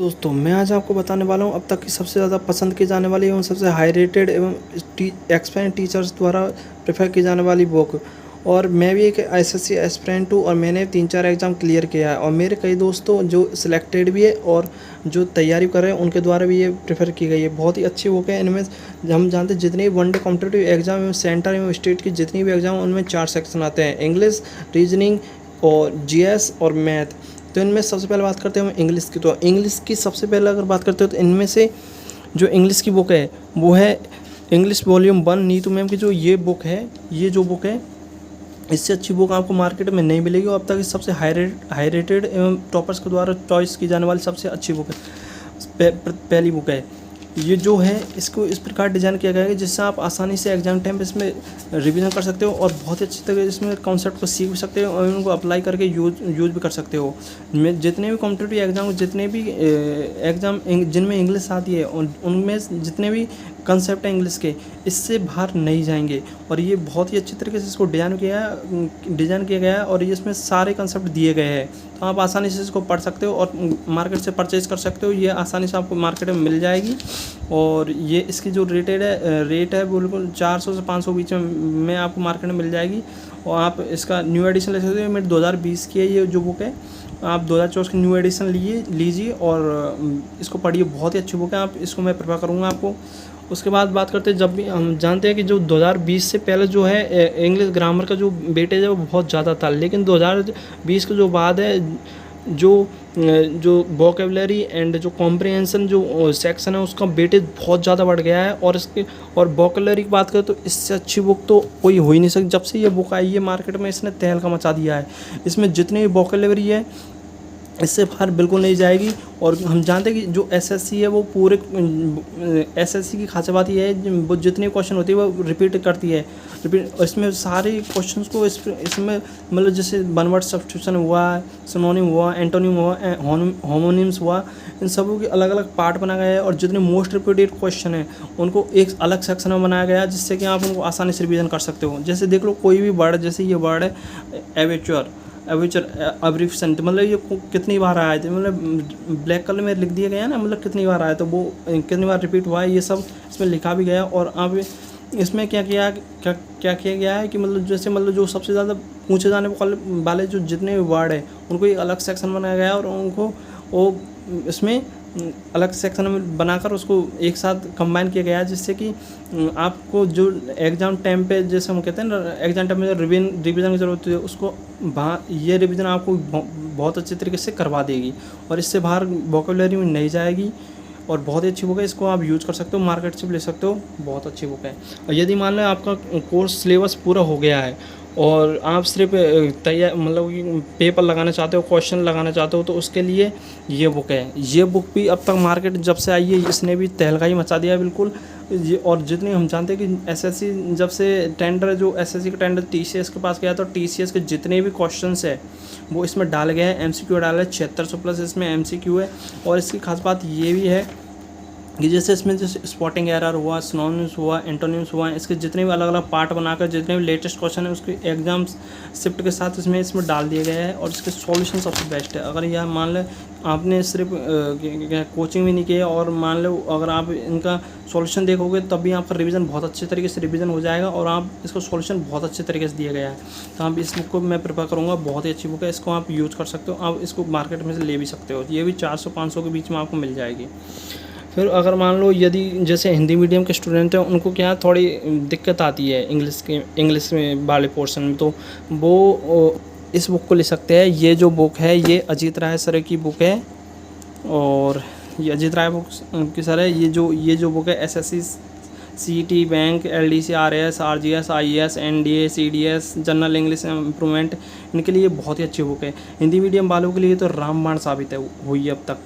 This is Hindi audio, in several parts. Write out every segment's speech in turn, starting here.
दोस्तों मैं आज आपको बताने वाला हूँ अब तक की सबसे ज़्यादा पसंद की जाने वाली एवं सबसे हाई रेटेड एवं एक्सपेरिएंस टीचर्स द्वारा प्रेफर की जाने वाली बुक। और मैं भी एक एसएससी एस्पिरेंट हूँ और मैंने 3-4 एग्ज़ाम क्लियर किया है और मेरे कई दोस्तों जो सिलेक्टेड भी है और जो तैयारी कर रहे हैं उनके द्वारा भी ये प्रेफर की गई है। बहुत ही अच्छी बुक है। इनमें हम जानते हैं जितने भी वनडे कॉम्पिटिटिव एग्ज़ाम एवं सेंटर एवं स्टेट की जितनी भी एग्ज़ाम उनमें 4 सेक्शन आते हैं, इंग्लिश, रीजनिंग और जीएस और मैथ। तो इनमें सबसे पहले बात करते हैं हम इंग्लिश की। तो इंग्लिश की सबसे पहले अगर बात करते हो तो इनमें से जो इंग्लिश की बुक है वो है इंग्लिश वॉल्यूम 1 नीतू मैम की। जो ये बुक है, ये जो बुक है, इससे अच्छी बुक आपको मार्केट में नहीं मिलेगी और अब तक सबसे हाई रेटेड एवं टॉपर्स के द्वारा चॉइस की जाने वाली सबसे अच्छी बुक है, पहली बुक है। ये जो है इसको इस प्रकार डिज़ाइन किया गया है जिससे आप आसानी से एग्जाम टाइम पे इसमें रिवीजन कर सकते हो और बहुत ही अच्छी तरह इसमें कॉन्सेप्ट को सीख भी सकते हो और उनको अप्लाई करके यूज भी कर सकते हो। मैं जितने भी कॉम्पिटिटिव एग्जाम, जितने भी एग्ज़ाम जिनमें इंग्लिश आती है उनमें जितने भी कंसेप्ट हैं इंग्लिश के, इससे बाहर नहीं जाएंगे। और ये बहुत ही अच्छी तरीके से इसको डिज़ाइन किया गया है और ये इसमें सारे कंसेप्ट दिए गए हैं। तो आप आसानी से इसको पढ़ सकते हो और मार्केट से परचेज़ कर सकते हो। ये आसानी से आपको मार्केट में मिल जाएगी और ये इसकी जो रेट है बिल्कुल 400 से 500 बीच में आपको मार्केट में मिल जाएगी। और आप इसका न्यू एडिशन ले सकते हो। मेरे 2020 की है ये जो बुक है, आप 2024 की न्यू एडिशन लीजिए और इसको पढ़िए। बहुत ही अच्छी बुक है, आप इसको मैं प्रेफर करूँगा आपको। उसके बाद बात करते हैं, जब भी हम जानते हैं कि जो 2020 से पहले जो है इंग्लिश ग्रामर का जो वेटेज है वो बहुत ज़्यादा था, लेकिन 2020 के जो बाद है जो वोकेबलरी एंड जो कॉम्प्रिहेंशन जो सेक्शन है उसका वेटेज बहुत ज़्यादा बढ़ गया है। और वोकेबलरी की बात करें तो इससे अच्छी बुक तो कोई हो ही नहीं सकती। जब से ये बुक आई है मार्केट में इसने तहलका मचा दिया है। इसमें जितनी भी वोकेबलरी है इससे बाहर बिल्कुल नहीं जाएगी। और हम जानते हैं कि जो एसएससी है वो पूरे एसएससी की खास बात ये है वो जितने क्वेश्चन होती है वो रिपीट करती है। इसमें सारे क्वेश्चंस को इसमें मतलब जैसे वन वर्ड सब्स्टिट्यूशन हुआ, सिनोनिम हुआ, एंटोनिम हुआ, होमोनिम्स हुआ, इन सबों के अलग अलग पार्ट बनाया गया है। और जितने मोस्ट रिपीटेड क्वेश्चन हैं उनको एक अलग सेक्शन में बनाया गया है जिससे कि आप उनको आसानी से रिवीजन कर सकते हो। जैसे देख लो कोई भी वर्ड, जैसे ये वर्ड है एवेचर अब्रीफिएशन, मतलब ये कितनी बार आए थे, मतलब ब्लैक कलर में लिख दिया गया है ना, मतलब कितनी बार आया तो वो कितनी बार रिपीट हुआ है, ये सब इसमें लिखा भी गया। और अब इसमें क्या किया गया है कि मतलब जैसे मतलब जो सबसे ज़्यादा पूछे जाने वाले जो जितने वर्ड है उनको एक अलग सेक्शन बनाया गया है और उनको वो इसमें अलग सेक्शन में बनाकर उसको एक साथ कंबाइन किया गया है जिससे कि आपको जो एग्ज़ाम टाइम पे, जैसे हम कहते हैं ना, एग्ज़ाम टाइम में जो रिवीजन की ज़रूरत होती है उसको ये रिवीजन आपको बहुत अच्छे तरीके से करवा देगी और इससे बाहर वोकेबलरी में नहीं जाएगी। और बहुत ही अच्छी बुक है, इसको आप यूज़ कर सकते हो, मार्केट से भी ले सकते हो, बहुत अच्छी बुक है। और यदि मान लो आपका कोर्स सिलेबस पूरा हो गया है और आप सिर्फ तैयार मतलब पेपर लगाना चाहते हो, क्वेश्चन लगाना चाहते हो, तो उसके लिए ये बुक है। ये बुक भी अब तक मार्केट जब से आई है इसने भी तहलका ही मचा दिया है बिल्कुल। ये और जितने हम जानते हैं कि एसएससी जब से टेंडर, जो एसएससी का टेंडर टीसीएस के पास गया तो टीसीएस के जितने भी क्वेश्चंस है वो इसमें डाल गए हैं, एमसीक्यू डाला है 7600 प्लस इसमें एमसीक्यू है। और इसकी खास बात ये भी है कि जैसे इसमें जैसे स्पॉटिंग एरर हुआ, सिनोनिम्स हुआ, एंटोनिम्स हुआ, इसके जितने भी अलग अलग पार्ट बनाकर जितने भी लेटेस्ट क्वेश्चन है उसके एग्जाम शिफ्ट के साथ इसमें डाल दिए गए हैं। और इसके सॉल्यूशन सबसे बेस्ट है। अगर यह मान लें आपने सिर्फ कोचिंग भी नहीं किया और मान लो अगर आप इनका सॉल्यूशन देखोगे तब भी आपका रिवीजन बहुत अच्छे तरीके से रिवीजन हो जाएगा और आप इसको सॉल्यूशन बहुत अच्छे तरीके से दिया गया है। तो आप इस बुक को मैं प्रेफर करूँगा, बहुत ही अच्छी बुक है, इसको आप यूज़ कर सकते हो। आप इसको मार्केट में से ले भी सकते हो, ये भी 400-500 के बीच में आपको मिल जाएगी। फिर अगर मान लो यदि जैसे हिंदी मीडियम के स्टूडेंट हैं उनको क्या थोड़ी दिक्कत आती है इंग्लिश में वाले पोर्शन में, तो वो इस बुक को ले सकते हैं। ये जो बुक है ये अजीत राय सर की बुक है और ये अजीत राय बुक की सर है। ये जो बुक है SSC, CET, bank, LDC, RAS, RGS, IAS, NDA, CDS, general English improvement, इनके लिए बहुत ही अच्छी बुक है। हिंदी मीडियम वालों के लिए तो रामबाण साबित हुई है अब तक।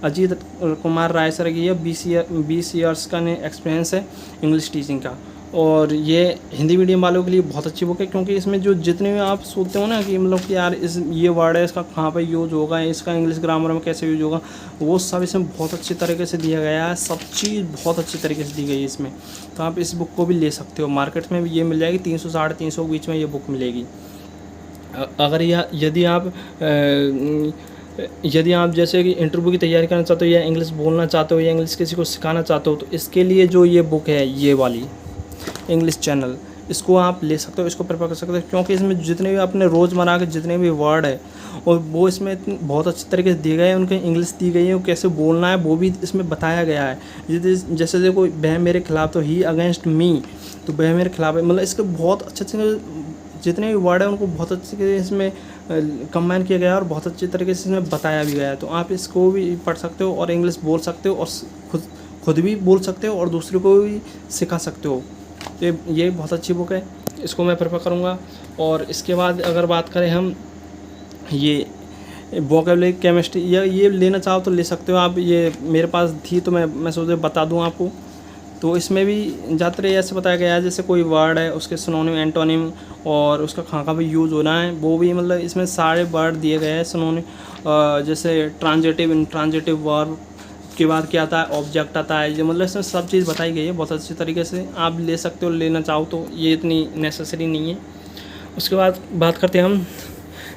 अजीत कुमार राय सर की है, 20 ईयर्स का एक्सपीरियंस है इंग्लिश टीचिंग का। और ये हिंदी मीडियम वालों के लिए बहुत अच्छी बुक है क्योंकि इसमें जो जितने भी आप सोचते हो ना कि मतलब कि यार ये वर्ड है इसका कहाँ पे यूज़ होगा, इसका इंग्लिश ग्रामर में कैसे यूज़ होगा, वो सब इसमें बहुत अच्छी तरीके से दिया गया है। सब चीज़ बहुत अच्छी तरीके से दी गई है इसमें। तो आप इस बुक को भी ले सकते हो, मार्केट में भी ये मिल जाएगी 300-350 के बीच में ये बुक मिलेगी। अगर यदि आप यदि आप जैसे कि इंटरव्यू की तैयारी करना चाहते हो या इंग्लिश बोलना चाहते हो या इंग्लिश किसी को सिखाना चाहते हो, तो इसके लिए जो ये बुक है, ये वाली इंग्लिश चैनल, इसको आप ले सकते हो, इसको प्रेफर कर सकते हो, क्योंकि इसमें जितने भी अपने रोज़मर्रा के जितने भी वर्ड है और वो इसमें बहुत अच्छे तरीके से दिए गए हैं, उनके इंग्लिश दी गई है, वो कैसे बोलना है वो भी इसमें बताया गया है। जैसे देखो, वह मेरे खिलाफ, तो ही अगेंस्ट मी, तो वह मेरे खिलाफ है, मतलब इसके बहुत अच्छे अच्छे जितने भी वर्ड है उनको बहुत अच्छे से इसमें कंबाइन किया गया है और बहुत अच्छे तरीके से इसमें बताया भी गया है। तो आप इसको भी पढ़ सकते हो और इंग्लिश बोल सकते हो और खुद भी बोल सकते हो और दूसरे को भी सिखा सकते हो। तो ये बहुत अच्छी बुक है, इसको मैं प्रेफर करूँगा। और इसके बाद अगर बात करें हम, ये वोकेबलरी केमिस्ट्री, ये लेना चाहो तो ले सकते हो आप। ये मेरे पास थी तो मैं सोचा बता दूँ आपको। तो इसमें भी ज़्यादातर ऐसे बताया गया है, जैसे कोई वर्ड है उसके सिनोनिम, एंटोनिम और उसका कहाँ कहाँ भी यूज़ होना है, वो भी मतलब इसमें सारे वर्ड दिए गए हैं। सिनोनिम जैसे ट्रांजिटिव, इंट्रांजिटिव वर्ब के बाद क्या आता है, ऑब्जेक्ट आता है, जो मतलब इसमें सब चीज़ बताई गई है बहुत अच्छी तरीके से। आप ले सकते हो लेना चाहो तो, ये इतनी नेसेसरी नहीं है। उसके बाद बात करते हैं हम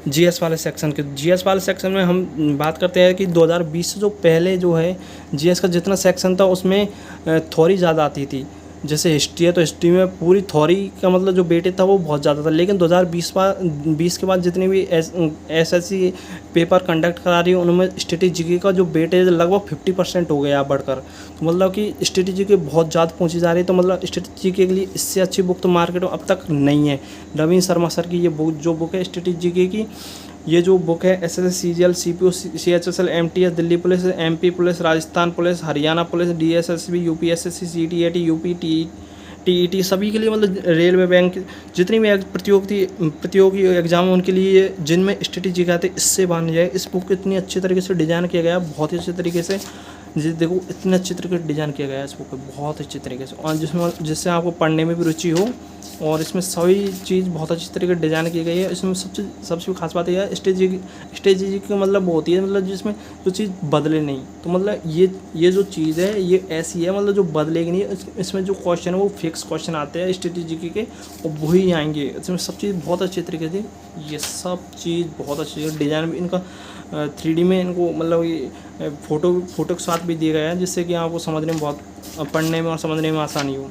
जीएस वाले सेक्शन के। जीएस वाले सेक्शन में हम बात करते हैं कि 2020 से जो पहले जो है जीएस का जितना सेक्शन था उसमें थ्योरी ज़्यादा आती थी। जैसे हिस्ट्री है तो हिस्ट्री में पूरी थ्योरी का मतलब जो वेटेज था वो बहुत ज़्यादा था। लेकिन 2020 के बाद जितने भी एसएससी पेपर कंडक्ट करा रही है उनमें स्ट्रेटेजी का जो वेटेज लगभग 50% हो गया बढ़कर। तो मतलब कि स्ट्रेटेजी के बहुत ज़्यादा पहुँची जा रही है। तो मतलब स्ट्रेटेजी के लिए इससे अच्छी बुक तो मार्केट में अब तक नहीं है। रविंद्र शर्मा सर की ये बुक जो बुक है स्ट्रेटेजी की, ये जो बुक है SSC, CGL, CPO, CHSL, MTS, Delhi police, MP police, Rajasthan police, Haryana police, DSSB, UPSSC, CTET, UP, TET सभी के लिए, मतलब रेलवे, बैंक, जितनी भी प्रतियोगी एग्जाम उनके लिए जिनमें स्ट्रेटेजी आते हैं, इससे बन जाए। इस बुक को इतनी अच्छी तरीके से डिज़ाइन किया गया, बहुत ही अच्छे तरीके से। देखो इतने अच्छे तरीके से डिज़ाइन किया गया है इस बुक को, बहुत अच्छे तरीके से, और जिससे आपको पढ़ने में भी रुचि हो। और इसमें सभी चीज़ बहुत अच्छी तरीके से डिज़ाइन की गई है। इसमें सबसे खास बात यह है स्ट्रेटेजी की मतलब वो होती है, मतलब जिसमें जो चीज़ बदले नहीं। तो मतलब ये जो चीज़ है ये ऐसी है, मतलब जो बदलेगी नहीं। इसमें जो क्वेश्चन है वो फिक्स क्वेश्चन आते हैं स्ट्रेटेजी के, और वही आएंगे। इसमें सब चीज़ बहुत अच्छे तरीके से, ये सब चीज़ बहुत अच्छी है। डिज़ाइन भी इनका 3D में इनको मतलब ये फ़ोटो के साथ भी दिया गया है, जिससे कि आपको समझने में बहुत, पढ़ने में और समझने में आसानी हो।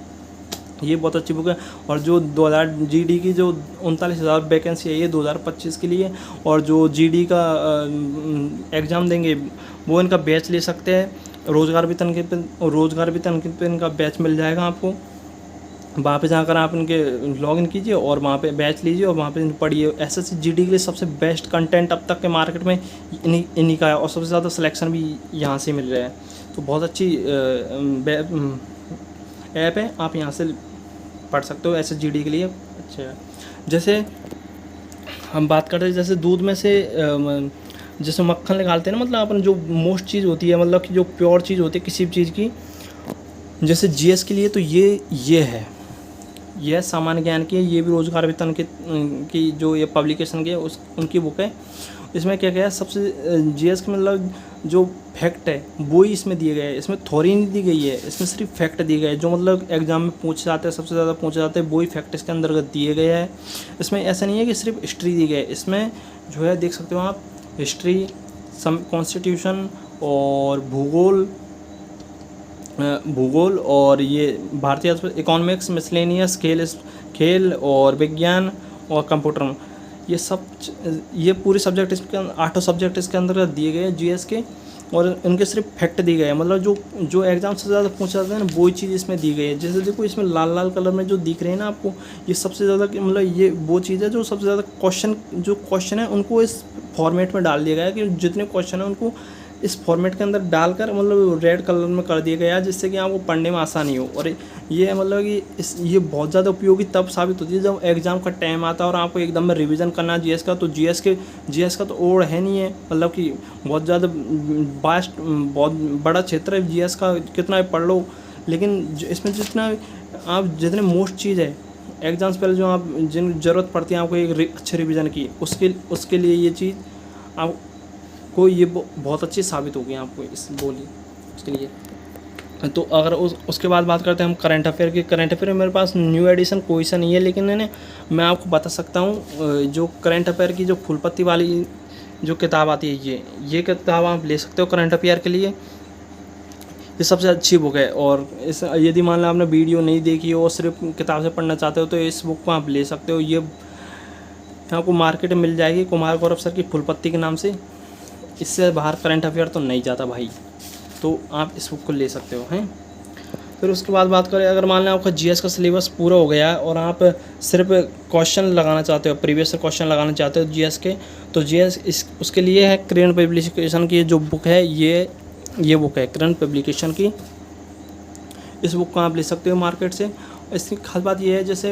ये बहुत अच्छी बुक है। और जो 2000 जीडी की जो 39,000 वैकेंसी है ये 2025 के लिए, और जो जीडी का एग्ज़ाम देंगे वो इनका बैच ले सकते हैं। रोज़गार वेतन पे इनका बैच मिल जाएगा आपको। वहाँ पे जाकर आप इनके लॉगिन कीजिए और वहाँ पे बैच लीजिए और वहाँ पे पढ़िए। एसएससी जीडी के लिए सबसे बेस्ट कंटेंट अब तक के मार्केट में इन्हीं का है, और सबसे ज़्यादा सिलेक्शन भी यहाँ से मिल रहा है। तो बहुत अच्छी ऐप है, आप यहाँ से पढ़ सकते हो एसएसजीडी के लिए। अच्छा है। जैसे हम बात करते हैं, जैसे दूध में से जैसे मक्खन निकालते हैं ना, मतलब अपन जो मोस्ट चीज़ होती है, मतलब कि जो प्योर चीज़ होती है किसी भी चीज़ की, जैसे जीएस के लिए तो ये है, यह सामान्य ज्ञान की है। ये भी रोज़गार वेतन की जो ये पब्लिकेशन की है उनकी बुक है। इसमें क्या क्या है, सबसे जीएस के मतलब जो फैक्ट है वो ही इसमें दिए गए हैं। इसमें थ्योरी नहीं दी गई है, इसमें सिर्फ फैक्ट दिए गए हैं जो मतलब एग्जाम में पूछे जाते हैं, सबसे ज़्यादा पूछे जाते हैं, वही फैक्ट इसके अंतर्गत दिए गए हैं। इसमें ऐसा नहीं है कि सिर्फ हिस्ट्री दी गई है, इसमें जो है देख सकते हो आप, हिस्ट्री, कॉन्स्टिट्यूशन और भूगोल और ये भारतीय इकोनॉमिक्स, मिसलेनियस, खेल और विज्ञान और कंप्यूटर, ये पूरे सब्जेक्ट इसके 8 सब्जेक्ट इसके अंदर दिए गए हैं जीएस के। और उनके सिर्फ फैक्ट दिए गए हैं, मतलब जो एग्जाम से ज़्यादा पूछा जाता है ना वही चीज़ इसमें दी गई है। जैसे देखो इसमें लाल कलर में जो दिख रहे हैं ना आपको, ये सबसे ज़्यादा मतलब ये वो चीज़ है जो सबसे ज़्यादा क्वेश्चन है उनको इस फॉर्मेट में डाल दिया गया है, कि जितने क्वेश्चन है उनको इस फॉर्मेट के अंदर डालकर मतलब रेड कलर में कर दिया गया है, जिससे कि आपको पढ़ने में आसानी हो। और ये मतलब कि ये बहुत ज़्यादा उपयोगी तब साबित होती है जब एग्ज़ाम का टाइम आता है और आपको एकदम में रिवीजन करना है जीएस का। तो जीएस का तो ओढ़ है नहीं है, मतलब कि बहुत ज़्यादा वास्ट, बहुत बड़ा क्षेत्र है जीएस का, कितना भी पढ़ लो। लेकिन इसमें जितने मोस्ट चीज़ है एग्ज़ाम से पहले जो आप जिन ज़रूरत पड़ती है आपको एक अच्छे रिवीजन की, उसके लिए ये चीज़ आपको ये बहुत अच्छी साबित होगी आपको इस बोली उसके लिए। तो अगर उसके बाद बात करते हैं हम करंट अफेयर की। करंट अफेयर में मेरे पास न्यू एडिशन कोई सा नहीं है, लेकिन मैं आपको बता सकता हूँ जो करंट अफेयर की जो फुल पत्ती वाली जो किताब आती है ये किताब आप ले सकते हो करंट अफेयर के लिए। ये सबसे अच्छी बुक है। और इस यदि मान लो आपने वीडियो नहीं देखी हो और सिर्फ किताब से पढ़ना चाहते हो तो इस बुक को आप ले सकते हो। ये आपको मार्केट में मिल जाएगी कुमार गौरव सर की फुलपत्ती के नाम से। इससे बाहर करंट अफेयर तो नहीं जाता भाई, तो आप इस बुक को ले सकते हो हैं। फिर उसके बाद बात करें, अगर मान लें आपका जीएस का सिलेबस पूरा हो गया है और आप सिर्फ क्वेश्चन लगाना चाहते हो, प्रीवियस से क्वेश्चन लगाना चाहते हो जीएस के, तो जीएस उसके लिए है क्रेन पब्लिकेशन की जो बुक है, ये बुक है क्रेन पब्लिकेशन की। इस बुक को आप ले सकते हो मार्केट से। इसकी खास बात ये है, जैसे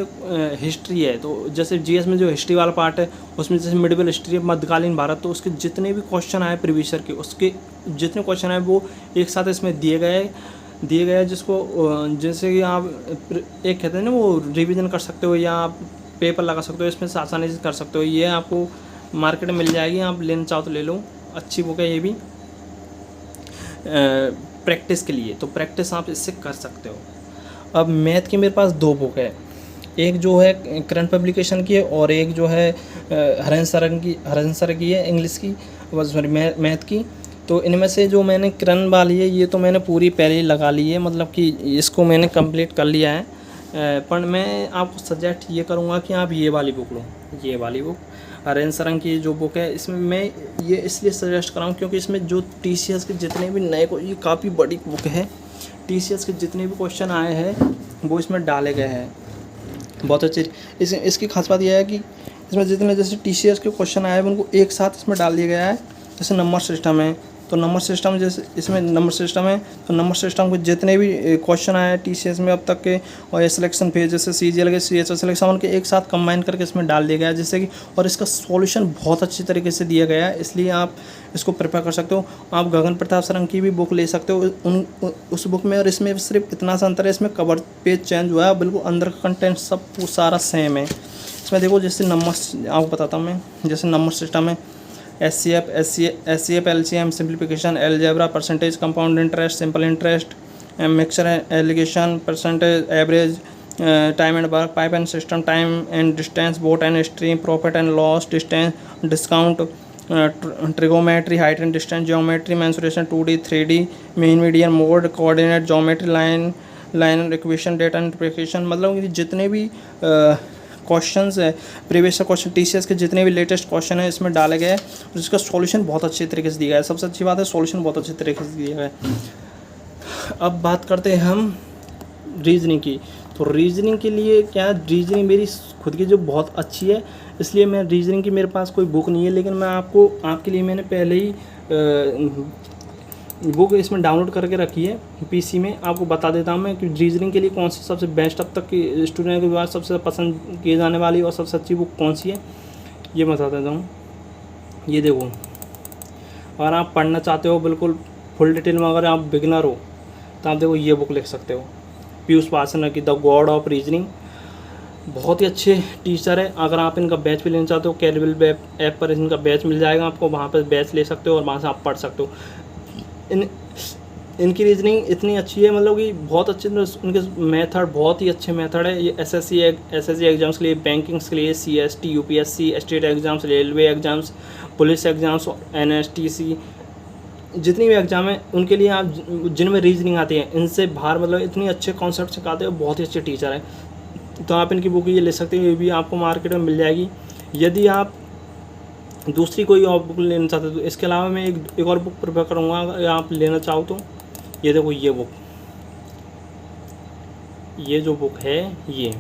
हिस्ट्री है तो जैसे जीएस में जो हिस्ट्री वाला पार्ट है उसमें जैसे मिडिवल हिस्ट्री है, मध्यकालीन भारत, तो उसके जितने भी क्वेश्चन आए प्रीवियस ईयर के, उसके जितने क्वेश्चन आए वो एक साथ इसमें दिए गए हैं, जिसको जैसे कि आप एक कहते हैं ना वो रिवीजन कर सकते हो या आप पेपर लगा सकते हो, इसमें से आसानी से कर सकते हो। ये आपको मार्केट में मिल जाएगी, आप लेना चाहो तो ले लो। अच्छी बुक है ये भी प्रैक्टिस के लिए, तो प्रैक्टिस आप इससे कर सकते हो। अब मैथ की मेरे पास 2 बुक है, एक जो है करंट पब्लिकेशन की है और एक जो है हरेंद्र सर की है इंग्लिश की, सॉरी मैथ की। तो इनमें से जो मैंने करंट वाली है ये तो मैंने पूरी पहले ही लगा ली है, मतलब कि इसको मैंने कंप्लीट कर लिया है। पर मैं आपको सजेस्ट ये करूँगा कि आप ये वाली बुक लो, ये वाली बुक हरेंद्र सर की जो बुक है। इसमें मैं ये इसलिए सजेस्ट कराऊँ क्योंकि इसमें जो टीसीएस के जितने भी नए को, ये काफ़ी बड़ी बुक है, टीसीएस के जितने भी क्वेश्चन आए हैं वो इसमें डाले गए हैं, बहुत अच्छे। इसकी खास बात यह है कि इसमें जितने जैसे टीसीएस के क्वेश्चन आए हैं उनको एक साथ इसमें डाल दिया गया है। जैसे नंबर सिस्टम है तो नंबर सिस्टम, जैसे इसमें नंबर सिस्टम है तो नंबर सिस्टम के जितने भी क्वेश्चन आए हैं टीसीएस में अब तक के, और ये सिलेक्शन फेज जैसे सीजीएल के सीएचएस सिलेक्शन, उनके एक साथ कंबाइन करके इसमें डाल दिया गया है, जिससे कि और इसका सॉल्यूशन बहुत अच्छी तरीके से दिया गया है, इसलिए आप इसको प्रेफर कर सकते हो। आप गगन प्रताप सर की भी बुक ले सकते हो उस बुक में, और इसमें सिर्फ इतना सा अंतर है, इसमें कवर पेज चेंज हुआ है, बिल्कुल अंदर का कंटेंट सब सारा सेम है। इसमें देखो जैसे नंबर आपको बताता हूँ मैं, जैसे नंबर सिस्टम है SCF LCM simplification, algebra, percentage, compound interest, simple interest, mixture allegation, percentage, average, time and work, pipe and system, time and distance, boat and stream, profit and loss, distance discount, trigonometry, height and distance, geometry, mensuration, 2D 3D, mean median mode, coordinate, geometry, line equation, data interpretation, मतलब कि जितने भी क्वेश्चंस है प्रीवियस क्वेश्चन टीसीएस के जितने भी लेटेस्ट क्वेश्चन है इसमें डाले गए हैं, और इसका सॉल्यूशन बहुत अच्छे तरीके से दिया गया है। सबसे अच्छी बात है सॉल्यूशन बहुत अच्छे तरीके से दिया गया है। अब बात करते हैं हम रीजनिंग की। तो रीजनिंग के लिए क्या, रीजनिंग मेरी खुद की जो बहुत अच्छी है, इसलिए मैं रीजनिंग की मेरे पास कोई बुक नहीं है, लेकिन मैं आपके लिए मैंने पहले ही बुक इसमें डाउनलोड करके रखी है पीसी में। आपको बता देता हूँ मैं कि रीजनिंग के लिए कौन सी सबसे बेस्ट अब तक की स्टूडेंट के द्वारा सबसे पसंद किए जाने वाली और सबसे अच्छी बुक कौन सी है, ये बता देता हूँ। ये देखो, अगर आप पढ़ना चाहते हो बिल्कुल फुल डिटेल में, अगर आप बिगिनर हो तो आप देखो ये बुक लिख सकते हो, पीयूष पासवान की द गॉड ऑफ रीजनिंग। बहुत ही अच्छे टीचर है। अगर आप इनका बैच भी लेना चाहते हो, कैरिबल ऐप पर इनका बैच मिल जाएगा आपको, वहाँ पर बैच ले सकते हो और वहाँ से आप पढ़ सकते हो। इनकी रीजनिंग इतनी अच्छी है, मतलब कि बहुत अच्छे, उनके मेथड बहुत ही अच्छे मेथड है। ये एसएससी एग्जाम्स के लिए, बैंकिंग्स के लिए, CST UPSC state exams, railway exams, police exams, NSTC, जितनी भी एग्जाम है उनके लिए आप जिनमें रीजनिंग आती है इनसे बाहर, मतलब इतनी अच्छे कॉन्सेप्ट सिखाते हैं, बहुत ही अच्छे टीचर हैं। तो आप इनकी बुक ये ले सकते हो, ये भी आपको मार्केट में मिल जाएगी। यदि आप दूसरी कोई और बुक लेना चाहते हो तो इसके अलावा मैं एक और बुक प्रेफर करूँगा, अगर आप लेना चाहो तो। ये देखो ये बुक, ये जो बुक है ये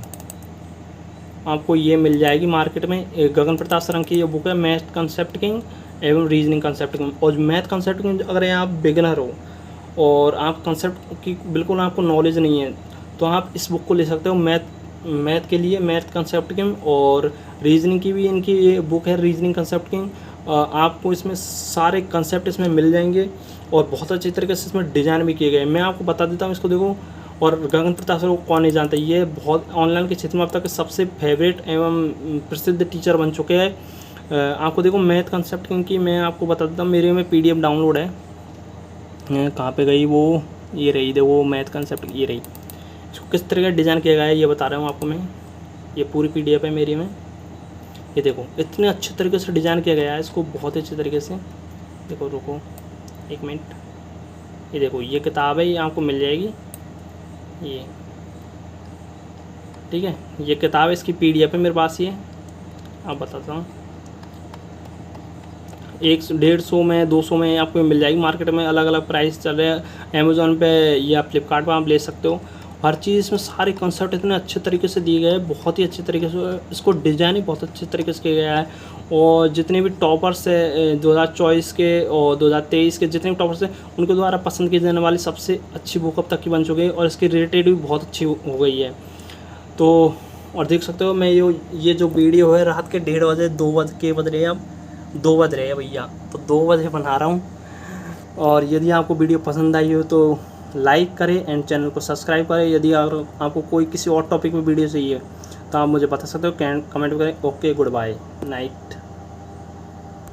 आपको ये मिल जाएगी मार्केट में। गगन प्रताप सर की ये बुक है, मैथ कंसेप्ट किंग एवं रीजनिंग कंसेप्ट किंग। और मैथ कंसेप्ट किंग अगर आप बिगिनर हो और आप कंसेप्ट की बिल्कुल आपको नॉलेज नहीं है तो आप इस बुक को ले सकते हो। मैथ के लिए मैथ कंसेप्ट किंग, और रीजनिंग की भी इनकी ये बुक है रीजनिंग कंसेप्ट किंग। आपको इसमें सारे कंसेप्ट इसमें मिल जाएंगे और बहुत अच्छी तरीके से इसमें डिज़ाइन भी किए गए। मैं आपको बता देता हूँ इसको, देखो। और गगन प्रताप सर को कौन नहीं जानता, ये बहुत ऑनलाइन के क्षेत्र में अब तक सबसे फेवरेट एवं प्रसिद्ध टीचर बन चुके हैं। आपको देखो मैथ कंसेप्ट किंग की मैं आपको बता देता हूँ, मेरे में PDF डाउनलोड है। कहाँ पे गई वो, ये रही, देखो मैथ कंसेप्ट, ये रही। इसको किस तरह का डिज़ाइन किया गया है ये बता रहा हूँ आपको मैं। ये पूरी PDF है मेरी में, ये देखो इतने अच्छे तरीके से डिज़ाइन किया गया है इसको, बहुत ही अच्छे तरीके से। देखो रुको 1 मिनट, ये देखो ये किताब है, ये आपको मिल जाएगी ये, ठीक है। ये किताब है, इसकी PDF है मेरे पास ये, आप बताता हूँ। 150 में 200 में आपको मिल जाएगी। मार्केट में अलग अलग प्राइस चल रहे हैं, अमेज़ॉन पे या फ्लिपकार्ट पे आप ले सकते हो। हर चीज़ इसमें सारे कंसेप्ट इतने अच्छे तरीके से दिए गए हैं, बहुत ही अच्छे तरीके से। इसको डिज़ाइन ही बहुत अच्छे तरीके से किया गया है। और जितने भी टॉपर्स है 2024 के और 2023 के जितने भी टॉपर्स हैं, उनके द्वारा पसंद की जाने वाली सबसे अच्छी बुक अब तक की बन चुकी है, और इसकी रेटेड भी बहुत अच्छी हो गई है। तो और देख सकते हो मैं ये जो वीडियो है रात के 1:30 बजे 2 बज रहे हैं, अब 2 बज रहे हैं भैया, तो 2 बजे बना रहा हूँ। और यदि आपको वीडियो पसंद आई हो तो लाइक करें एंड चैनल को सब्सक्राइब करें। यदि अगर आपको कोई किसी और टॉपिक में वीडियो चाहिए तो आप मुझे बता सकते हो, कमेंट करें। Okay, good bye, night.